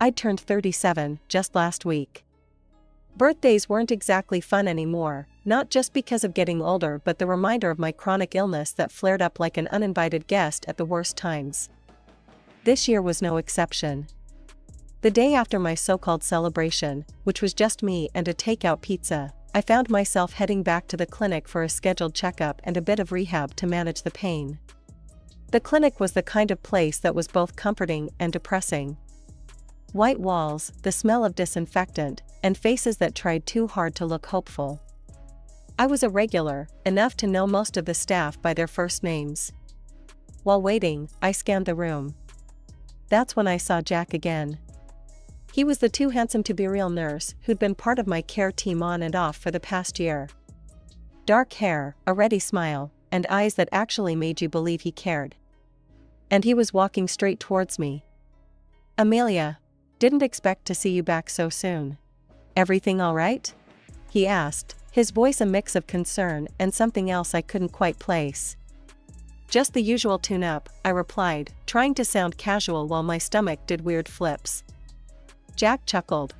I'd turned 37 just last week. Birthdays weren't exactly fun anymore, not just because of getting older but the reminder of my chronic illness that flared up like an uninvited guest at the worst times. This year was no exception. The day after my so-called celebration, which was just me and a takeout pizza, I found myself heading back to the clinic for a scheduled checkup and a bit of rehab to manage the pain. The clinic was the kind of place that was both comforting and depressing. White walls, the smell of disinfectant, and faces that tried too hard to look hopeful. I was a regular, enough to know most of the staff by their first names. While waiting, I scanned the room. That's when I saw Jack again. He was the too handsome to be real nurse who'd been part of my care team on and off for the past year. Dark hair, a ready smile, and eyes that actually made you believe he cared. And he was walking straight towards me. "Amelia, didn't expect to see you back so soon. Everything all right?" he asked, his voice a mix of concern and something else I couldn't quite place. "Just the usual tune-up," I replied, trying to sound casual while my stomach did weird flips. Jack chuckled.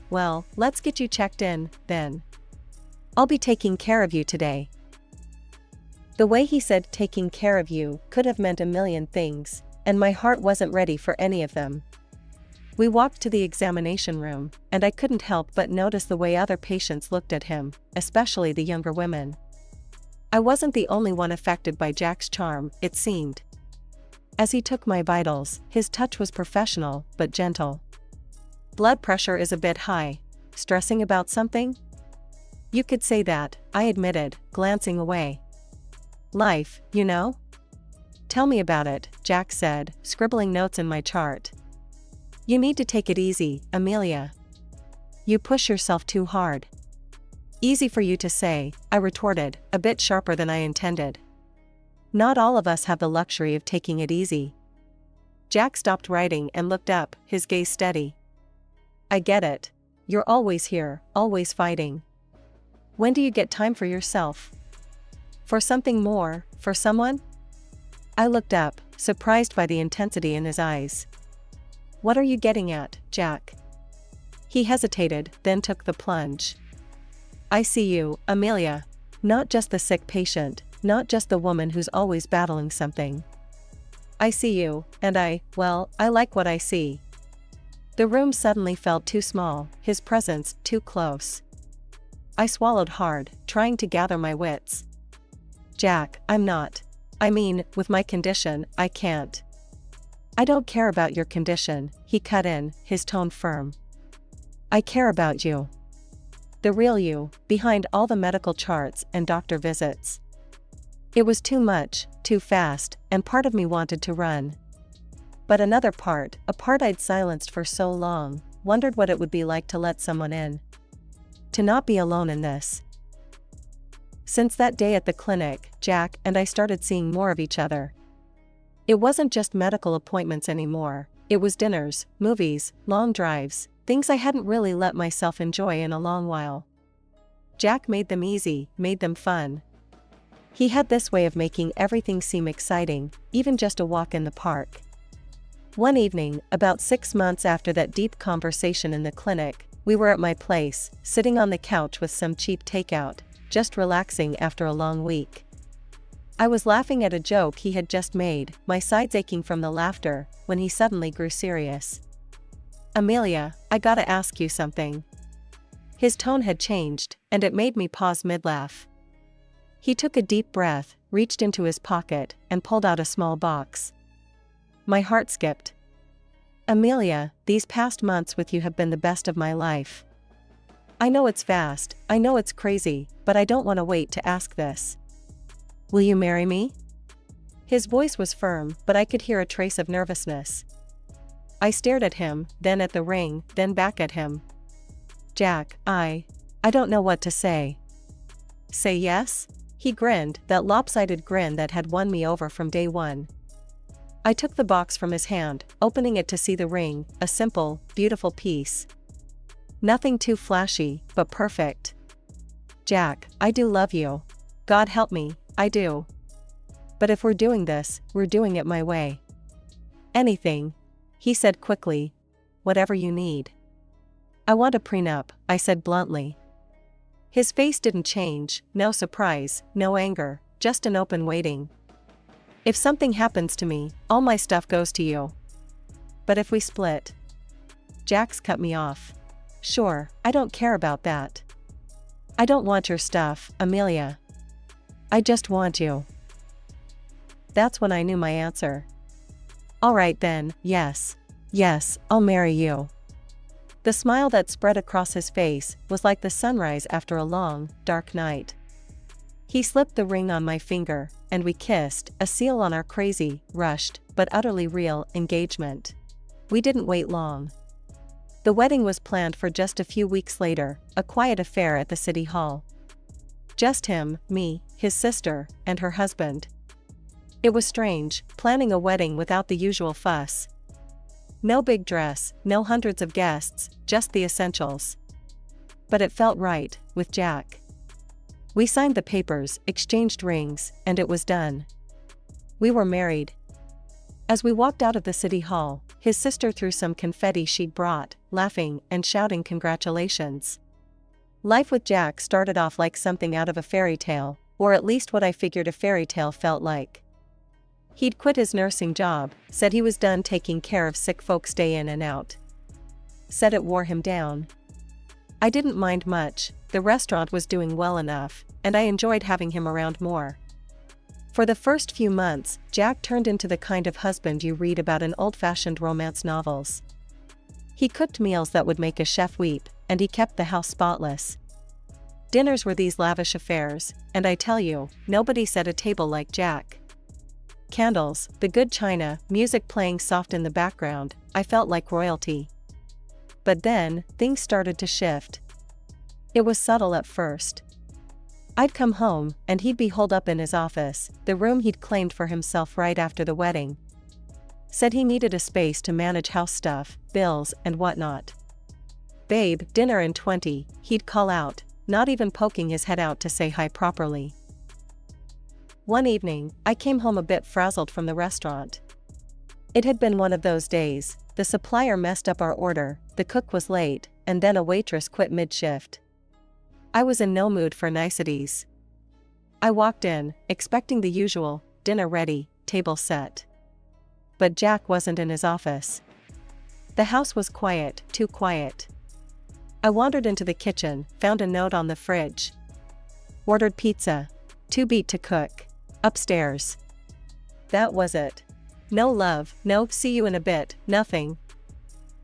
"Well, let's get you checked in, then. I'll be taking care of you today." The way he said "taking care of you" could have meant a million things, and my heart wasn't ready for any of them. We walked to the examination room, and I couldn't help but notice the way other patients looked at him, especially the younger women. I wasn't the only one affected by Jack's charm, it seemed. As he took my vitals, his touch was professional, but gentle. "Blood pressure is a bit high. Stressing about something?" "You could say that," I admitted, glancing away. "Life, you know?" "Tell me about it," Jack said, scribbling notes in my chart. "You need to take it easy, Amelia. You push yourself too hard." "Easy for you to say," I retorted, a bit sharper than I intended. "Not all of us have the luxury of taking it easy." Jack stopped writing and looked up, his gaze steady. "I get it. You're always here, always fighting. When do you get time for yourself? For something more, for someone?" I looked up, surprised by the intensity in his eyes. "What are you getting at, Jack?" He hesitated, then took the plunge. "I see you, Amelia. Not just the sick patient, not just the woman who's always battling something. I see you, and I like what I see." The room suddenly felt too small, his presence too close. I swallowed hard, trying to gather my wits. "Jack, I'm not. I mean, with my condition, I can't." "I don't care about your condition," he cut in, his tone firm. "I care about you. The real you, behind all the medical charts and doctor visits." It was too much, too fast, and part of me wanted to run. But another part, a part I'd silenced for so long, wondered what it would be like to let someone in. To not be alone in this. Since that day at the clinic, Jack and I started seeing more of each other. It wasn't just medical appointments anymore, it was dinners, movies, long drives, things I hadn't really let myself enjoy in a long while. Jack made them easy, made them fun. He had this way of making everything seem exciting, even just a walk in the park. One evening, about 6 months after that deep conversation in the clinic, we were at my place, sitting on the couch with some cheap takeout, just relaxing after a long week. I was laughing at a joke he had just made, my sides aching from the laughter, when he suddenly grew serious. "Amelia, I gotta ask you something." His tone had changed, and it made me pause mid-laugh. He took a deep breath, reached into his pocket, and pulled out a small box. My heart skipped. "Amelia, these past months with you have been the best of my life. I know it's fast, I know it's crazy, but I don't want to wait to ask this. Will you marry me?" His voice was firm, but I could hear a trace of nervousness. I stared at him, then at the ring, then back at him. "Jack, I don't know what to say." "Say yes?" He grinned, that lopsided grin that had won me over from day one. I took the box from his hand, opening it to see the ring, a simple, beautiful piece. Nothing too flashy, but perfect. "Jack, I do love you. God help me, I do. But if we're doing this, we're doing it my way." "Anything," he said quickly. whatever you need. I want a prenup, I said bluntly. His face didn't change, no surprise, no anger, just an open waiting. If something happens to me, all my stuff goes to you. But if we split? Jax cut me off. Sure, I don't care about that. I don't want your stuff, Amelia. I just want you. That's when I knew my answer. All right then, yes. Yes, I'll marry you. The smile that spread across his face was like the sunrise after a long, dark night. He slipped the ring on my finger, and we kissed, a seal on our crazy, rushed, but utterly real, engagement. We didn't wait long. The wedding was planned for just a few weeks later, a quiet affair at the city hall. Just him, me, his sister, and her husband. It was strange, planning a wedding without the usual fuss. No big dress, no hundreds of guests, just the essentials. But it felt right, with Jack. We signed the papers, exchanged rings, and it was done. We were married. As we walked out of the city hall, his sister threw some confetti she'd brought, laughing and shouting congratulations. Life with Jack started off like something out of a fairy tale, or at least what I figured a fairy tale felt like. He'd quit his nursing job, said he was done taking care of sick folks day in and out. Said it wore him down. I didn't mind much, the restaurant was doing well enough, and I enjoyed having him around more. For the first few months, Jack turned into the kind of husband you read about in old-fashioned romance novels. He cooked meals that would make a chef weep, and he kept the house spotless. Dinners were these lavish affairs, and I tell you, nobody set a table like Jack. Candles, the good china, music playing soft in the background, I felt like royalty. But then, things started to shift. It was subtle at first. I'd come home, and he'd be holed up in his office, the room he'd claimed for himself right after the wedding. Said he needed a space to manage house stuff, bills, and whatnot. Babe, dinner in 20, he'd call out, not even poking his head out to say hi properly. One evening, I came home a bit frazzled from the restaurant. It had been one of those days, the supplier messed up our order, the cook was late, and then a waitress quit mid-shift. I was in no mood for niceties. I walked in, expecting the usual, dinner ready, table set. But Jack wasn't in his office. The house was quiet, too quiet. I wandered into the kitchen, found a note on the fridge. Ordered pizza. Too beat to cook. Upstairs. That was it. No love, no see you in a bit, nothing.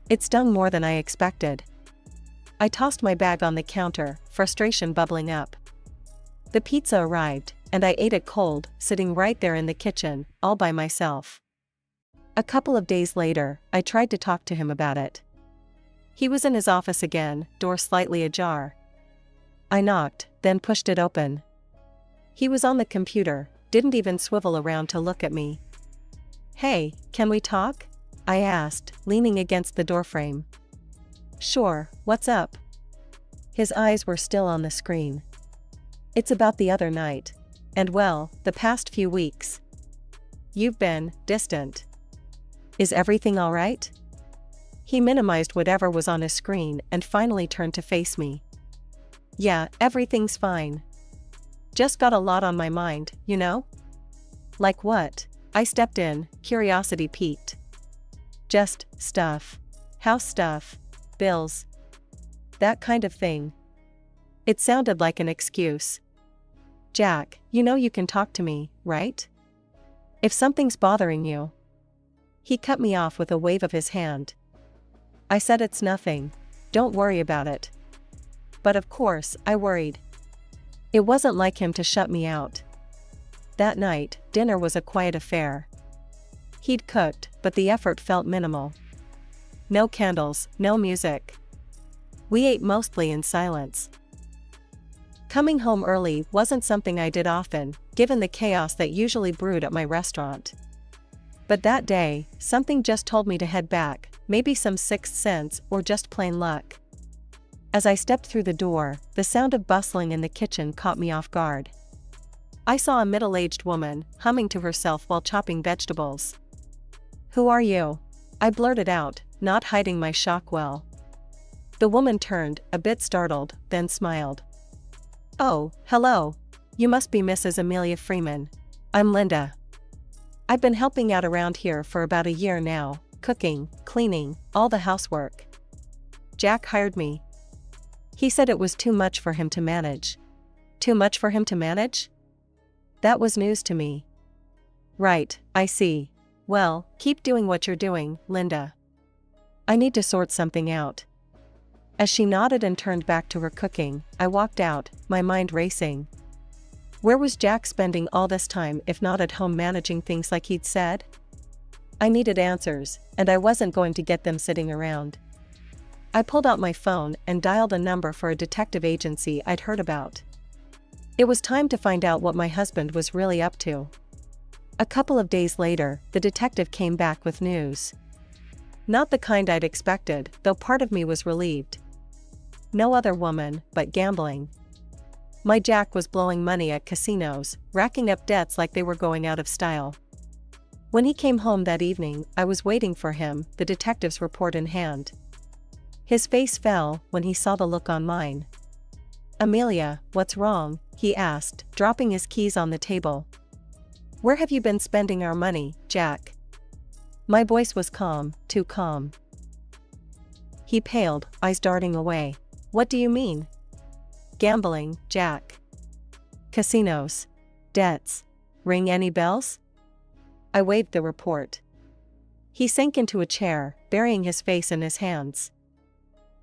It stung more than I expected. I tossed my bag on the counter, frustration bubbling up. The pizza arrived, and I ate it cold, sitting right there in the kitchen, all by myself. A couple of days later, I tried to talk to him about it. He was in his office again, door slightly ajar. I knocked, then pushed it open. He was on the computer, didn't even swivel around to look at me. Hey, can we talk? I asked, leaning against the doorframe. Sure, what's up? His eyes were still on the screen. It's about the other night. And well, the past few weeks. You've been distant. Is everything all right? He minimized whatever was on his screen and finally turned to face me. Yeah, everything's fine. Just got a lot on my mind, you know? Like what? I stepped in, curiosity piqued. Just stuff. House stuff. Bills. That kind of thing. It sounded like an excuse. Jack, you know you can talk to me, right? If something's bothering you. He cut me off with a wave of his hand. I said it's nothing. Don't worry about it. But of course, I worried. It wasn't like him to shut me out. That night, dinner was a quiet affair. He'd cooked, but the effort felt minimal. No candles, no music. We ate mostly in silence. Coming home early wasn't something I did often, given the chaos that usually brewed at my restaurant. But that day, something just told me to head back, maybe some sixth sense or just plain luck. As I stepped through the door, the sound of bustling in the kitchen caught me off guard. I saw a middle-aged woman, humming to herself while chopping vegetables. Who are you? I blurted out, not hiding my shock well. The woman turned, a bit startled, then smiled. "Oh, hello. You must be Mrs. Amelia Freeman. I'm Linda. I've been helping out around here for about a year now, cooking, cleaning, all the housework. Jack hired me. He said it was too much for him to manage." Too much for him to manage? That was news to me. Right, I see. Well, keep doing what you're doing, Linda. I need to sort something out. As she nodded and turned back to her cooking, I walked out, my mind racing. Where was Jack spending all this time if not at home managing things like he'd said? I needed answers, and I wasn't going to get them sitting around. I pulled out my phone and dialed a number for a detective agency I'd heard about. It was time to find out what my husband was really up to. A couple of days later, the detective came back with news. Not the kind I'd expected, though part of me was relieved. No other woman, but gambling. My Jack was blowing money at casinos, racking up debts like they were going out of style. When he came home that evening, I was waiting for him, the detective's report in hand. His face fell when he saw the look on mine. "Amelia, what's wrong?" he asked, dropping his keys on the table. "Where have you been spending our money, Jack?" My voice was calm, too calm. He paled, eyes darting away. "What do you mean?" "Gambling, Jack. Casinos. Debts. Ring any bells?" I waved the report. He sank into a chair, burying his face in his hands.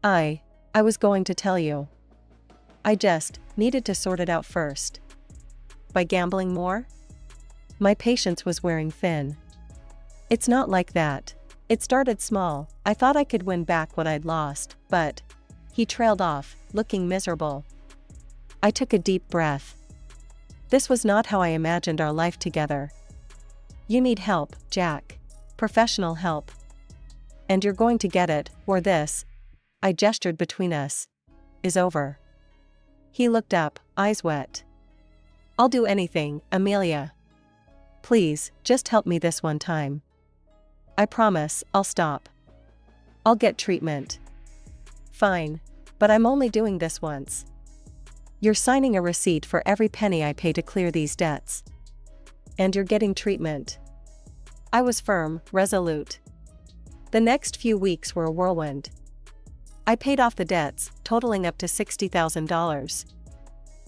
I was going to tell you. I just needed to sort it out first." By gambling more? My patience was wearing thin. "It's not like that. It started small. I thought I could win back what I'd lost, but..." He trailed off, looking miserable. I took a deep breath. This was not how I imagined our life together. "You need help, Jack. Professional help. And you're going to get it, or this," I gestured between us, "is over." He looked up, eyes wet. "I'll do anything, Amelia. Please, just help me this one time. I promise, I'll stop. I'll get treatment." "Fine. But I'm only doing this once. You're signing a receipt for every penny I pay to clear these debts. And you're getting treatment." I was firm, resolute. The next few weeks were a whirlwind. I paid off the debts, totaling up to $60,000.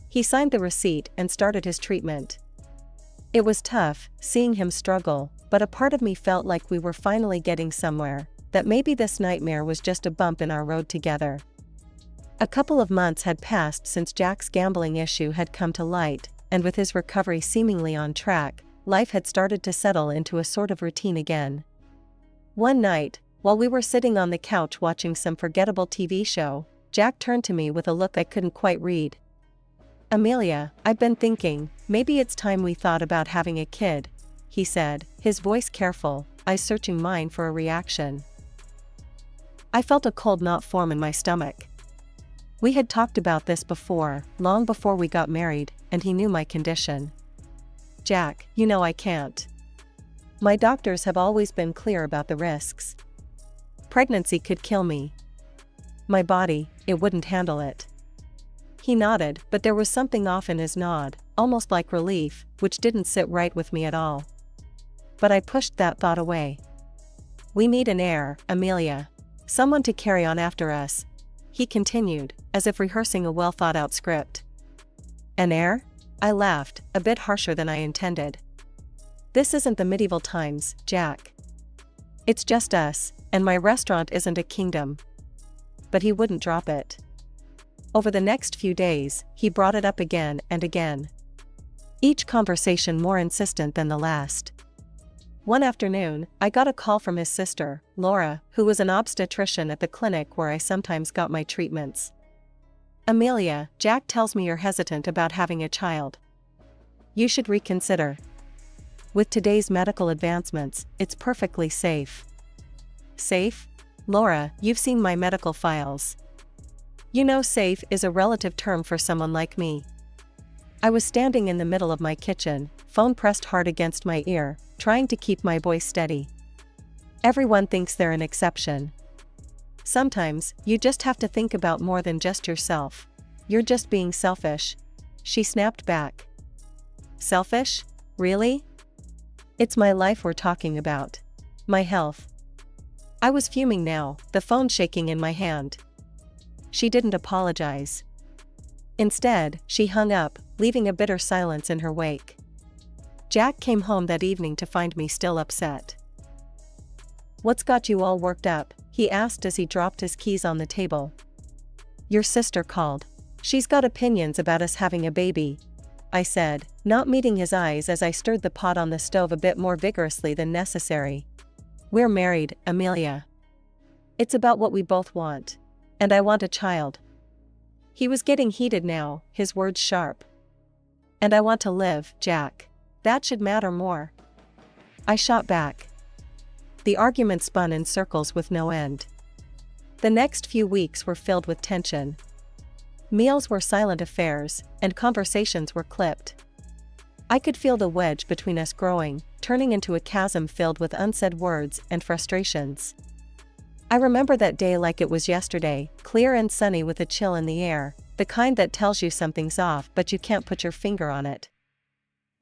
He signed the receipt and started his treatment. It was tough, seeing him struggle, but a part of me felt like we were finally getting somewhere, that maybe this nightmare was just a bump in our road together. A couple of months had passed since Jack's gambling issue had come to light, and with his recovery seemingly on track, life had started to settle into a sort of routine again. One night, while we were sitting on the couch watching some forgettable TV show, Jack turned to me with a look I couldn't quite read. "Amelia, I've been thinking, maybe it's time we thought about having a kid," he said, his voice careful, eyes searching mine for a reaction. I felt a cold knot form in my stomach. We had talked about this before, long before we got married, and he knew my condition. "Jack, you know I can't. My doctors have always been clear about the risks. Pregnancy could kill me. My body, it wouldn't handle it." He nodded, but there was something off in his nod, almost like relief, which didn't sit right with me at all. But I pushed that thought away. "We need an heir, Amelia. Someone to carry on after us," he continued, as if rehearsing a well-thought-out script. "An heir?" I laughed, a bit harsher than I intended. "This isn't the medieval times, Jack. It's just us, and my restaurant isn't a kingdom." But he wouldn't drop it. Over the next few days, he brought it up again and again. Each conversation more insistent than the last. One afternoon, I got a call from his sister, Laura, who was an obstetrician at the clinic where I sometimes got my treatments. "Amelia, Jack tells me you're hesitant about having a child. You should reconsider. With today's medical advancements, it's perfectly safe." "Safe? Laura, you've seen my medical files. You know safe is a relative term for someone like me." I was standing in the middle of my kitchen, phone pressed hard against my ear, trying to keep my voice steady. Everyone thinks they're an exception. Sometimes, you just have to think about more than just yourself. You're just being selfish. She snapped back. Selfish? Really? It's my life we're talking about. My health. I was fuming now, the phone shaking in my hand. She didn't apologize. Instead, she hung up, leaving a bitter silence in her wake. Jack came home that evening to find me still upset. "What's got you all worked up?" he asked as he dropped his keys on the table. "Your sister called. She's got opinions about us having a baby," I said, not meeting his eyes as I stirred the pot on the stove a bit more vigorously than necessary. "We're married, Amelia. It's about what we both want. And I want a child." He was getting heated now, his words sharp. "And I want to live, Jack. That should matter more." I shot back. The argument spun in circles with no end. The next few weeks were filled with tension. Meals were silent affairs, and conversations were clipped. I could feel the wedge between us growing, turning into a chasm filled with unsaid words and frustrations. I remember that day like it was yesterday, clear and sunny with a chill in the air, the kind that tells you something's off but you can't put your finger on it.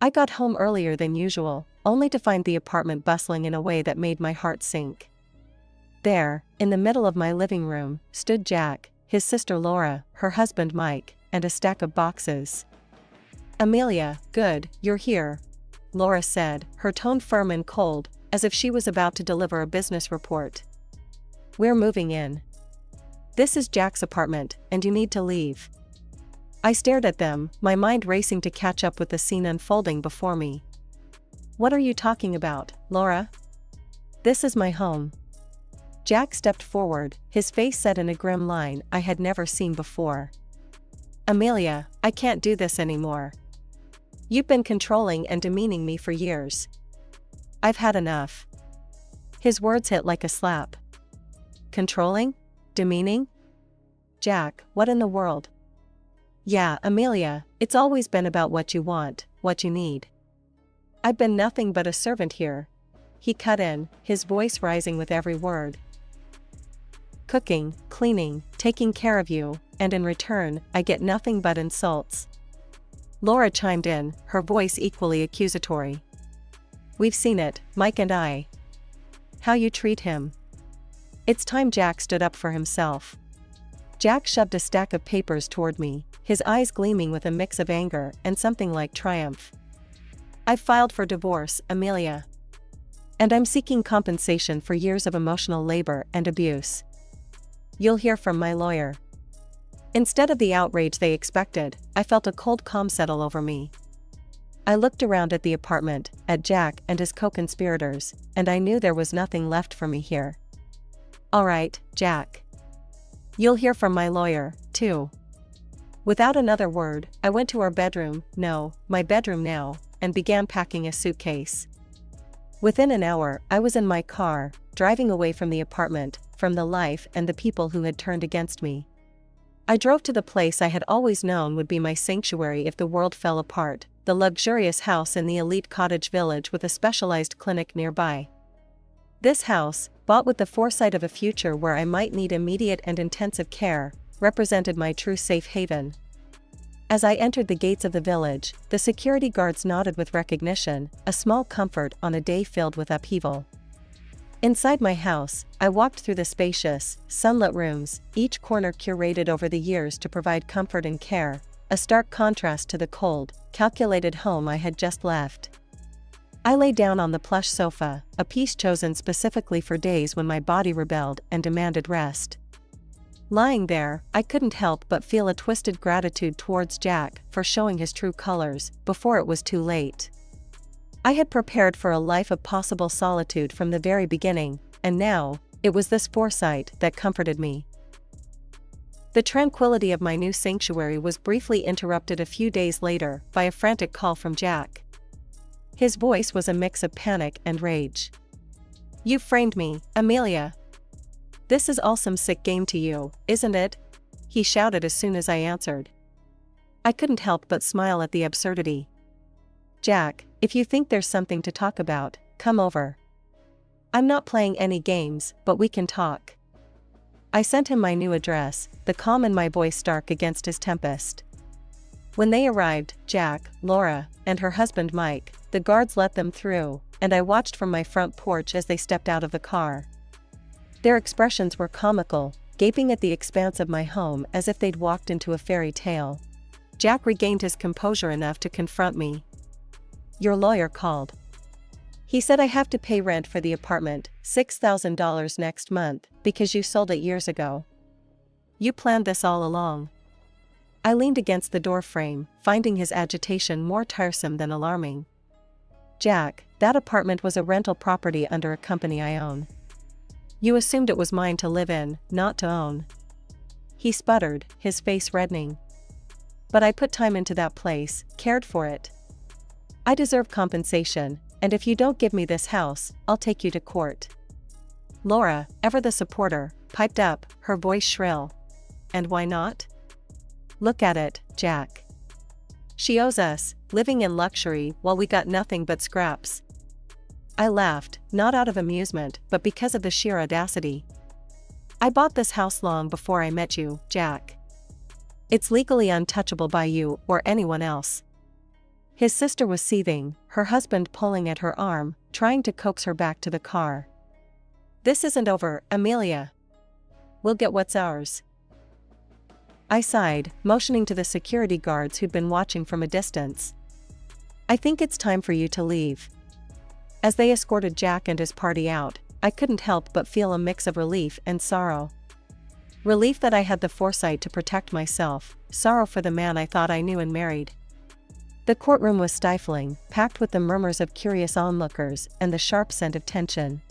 I got home earlier than usual, only to find the apartment bustling in a way that made my heart sink. There, in the middle of my living room, stood Jack, his sister Laura, her husband Mike, and a stack of boxes. "Amelia, good, you're here," Laura said, her tone firm and cold, as if she was about to deliver a business report. "We're moving in. This is Jack's apartment, and you need to leave." I stared at them, my mind racing to catch up with the scene unfolding before me. "What are you talking about, Laura? This is my home." Jack stepped forward, his face set in a grim line I had never seen before. "Amelia, I can't do this anymore. You've been controlling and demeaning me for years. I've had enough." His words hit like a slap. Controlling? Demeaning? Jack, what in the world? "Yeah, Amelia, it's always been about what you want, what you need. I've been nothing but a servant here," he cut in, his voice rising with every word. "Cooking, cleaning, taking care of you, and in return, I get nothing but insults." Laura chimed in, her voice equally accusatory. "We've seen it, Mike and I. How you treat him." It's time Jack stood up for himself. Jack shoved a stack of papers toward me, his eyes gleaming with a mix of anger and something like triumph. "I've filed for divorce, Amelia. And I'm seeking compensation for years of emotional labor and abuse. You'll hear from my lawyer." Instead of the outrage they expected, I felt a cold calm settle over me. I looked around at the apartment, at Jack and his co-conspirators, and I knew there was nothing left for me here. "All right, Jack. You'll hear from my lawyer, too." Without another word, I went to our bedroom, my bedroom now, and began packing a suitcase. Within an hour, I was in my car, driving away from the apartment, from the life and the people who had turned against me. I drove to the place I had always known would be my sanctuary if the world fell apart, the luxurious house in the elite cottage village with a specialized clinic nearby. This house, bought with the foresight of a future where I might need immediate and intensive care, represented my true safe haven. As I entered the gates of the village, the security guards nodded with recognition, a small comfort on a day filled with upheaval. Inside my house, I walked through the spacious, sunlit rooms, each corner curated over the years to provide comfort and care, a stark contrast to the cold, calculated home I had just left. I lay down on the plush sofa, a piece chosen specifically for days when my body rebelled and demanded rest. Lying there, I couldn't help but feel a twisted gratitude towards Jack for showing his true colors before it was too late. I had prepared for a life of possible solitude from the very beginning, and now, it was this foresight that comforted me. The tranquility of my new sanctuary was briefly interrupted a few days later by a frantic call from Jack. His voice was a mix of panic and rage. "You framed me, Amelia. This is all some sick game to you, isn't it?" he shouted as soon as I answered. I couldn't help but smile at the absurdity. "Jack, if you think there's something to talk about, come over." I'm not playing any games, but we can talk. I sent him my new address, the calm in my voice stark against his tempest. When they arrived, Jack, Laura, and her husband Mike, the guards let them through, and I watched from my front porch as they stepped out of the car. Their expressions were comical, gaping at the expanse of my home as if they'd walked into a fairy tale. Jack regained his composure enough to confront me. "Your lawyer called. He said I have to pay rent for the apartment, $6,000 next month, because you sold it years ago. You planned this all along." I leaned against the door frame, finding his agitation more tiresome than alarming. "Jack, that apartment was a rental property under a company I own. You assumed it was mine to live in, not to own." He sputtered, his face reddening. "But I put time into that place, cared for it. I deserve compensation, and if you don't give me this house, I'll take you to court." Laura, ever the supporter, piped up, her voice shrill. "And why not? Look at it, Jack. She owes us, living in luxury while we got nothing but scraps." I laughed, not out of amusement, but because of the sheer audacity. "I bought this house long before I met you, Jack. It's legally untouchable by you or anyone else." His sister was seething, her husband pulling at her arm, trying to coax her back to the car. "This isn't over, Amelia. We'll get what's ours." I sighed, motioning to the security guards who'd been watching from a distance. "I think it's time for you to leave." As they escorted Jack and his party out, I couldn't help but feel a mix of relief and sorrow. Relief that I had the foresight to protect myself, sorrow for the man I thought I knew and married. The courtroom was stifling, packed with the murmurs of curious onlookers and the sharp scent of tension.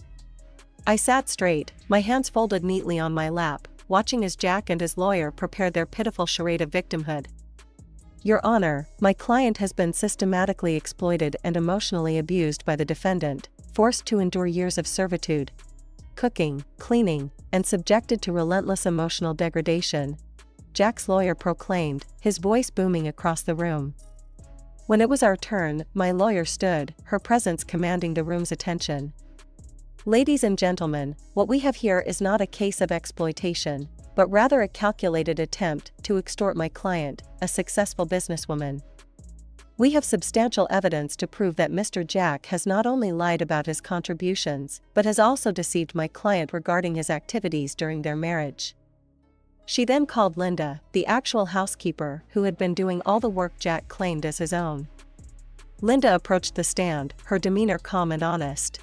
I sat straight, my hands folded neatly on my lap, watching as Jack and his lawyer prepared their pitiful charade of victimhood. "Your Honor, my client has been systematically exploited and emotionally abused by the defendant, forced to endure years of servitude, cooking, cleaning, and subjected to relentless emotional degradation," Jack's lawyer proclaimed, his voice booming across the room. When it was our turn, my lawyer stood, her presence commanding the room's attention. "Ladies and gentlemen, what we have here is not a case of exploitation, but rather a calculated attempt to extort my client, a successful businesswoman. We have substantial evidence to prove that Mr. Jack has not only lied about his contributions, but has also deceived my client regarding his activities during their marriage." She then called Linda, the actual housekeeper who had been doing all the work Jack claimed as his own. Linda approached the stand, her demeanor calm and honest.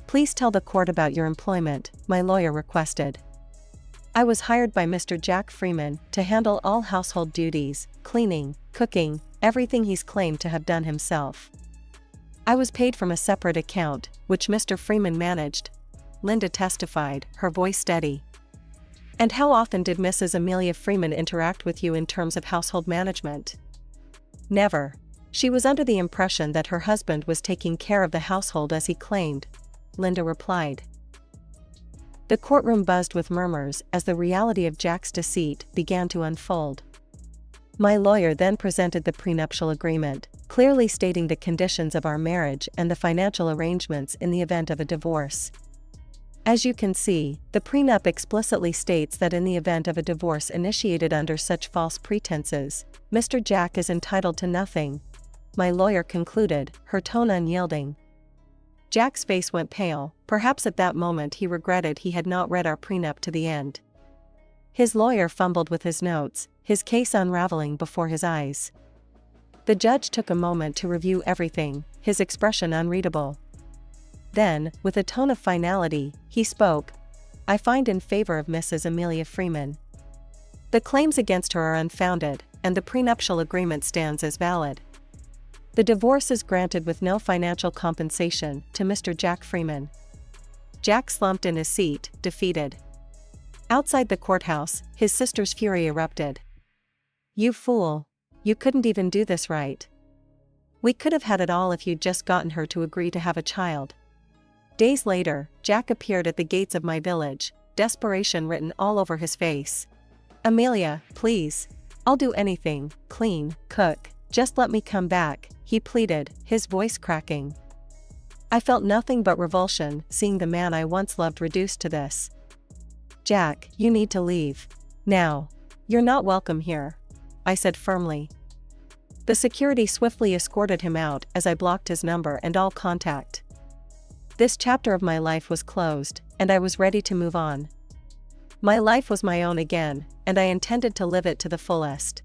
"Please tell the court about your employment," my lawyer requested. "I was hired by Mr. Jack Freeman to handle all household duties, cleaning, cooking, everything he's claimed to have done himself. I was paid from a separate account, which Mr. Freeman managed," Linda testified, her voice steady. "And how often did Mrs. Amelia Freeman interact with you in terms of household management?" "Never. She was under the impression that her husband was taking care of the household as he claimed," Linda replied. The courtroom buzzed with murmurs as the reality of Jack's deceit began to unfold. My lawyer then presented the prenuptial agreement, clearly stating the conditions of our marriage and the financial arrangements in the event of a divorce. As you can see, the prenup explicitly states that in the event of a divorce initiated under such false pretenses, Mr. Jack is entitled to nothing, my lawyer concluded, her tone unyielding. Jack's face went pale, perhaps at that moment he regretted he had not read our prenup to the end. His lawyer fumbled with his notes, his case unraveling before his eyes. The judge took a moment to review everything, his expression unreadable. Then, with a tone of finality, he spoke. "I find in favor of Mrs. Amelia Freeman. The claims against her are unfounded, and the prenuptial agreement stands as valid. The divorce is granted with no financial compensation to Mr. Jack Freeman." Jack slumped in his seat, defeated. Outside the courthouse, his sister's fury erupted. "You fool! You couldn't even do this right. We could have had it all if you'd just gotten her to agree to have a child." Days later, Jack appeared at the gates of my village, desperation written all over his face. "Amelia, please. I'll do anything, clean, cook, just let me come back," he pleaded, his voice cracking. I felt nothing but revulsion seeing the man I once loved reduced to this. "Jack, you need to leave. Now. You're not welcome here," I said firmly. The security swiftly escorted him out as I blocked his number and all contact. This chapter of my life was closed, and I was ready to move on. My life was my own again, and I intended to live it to the fullest.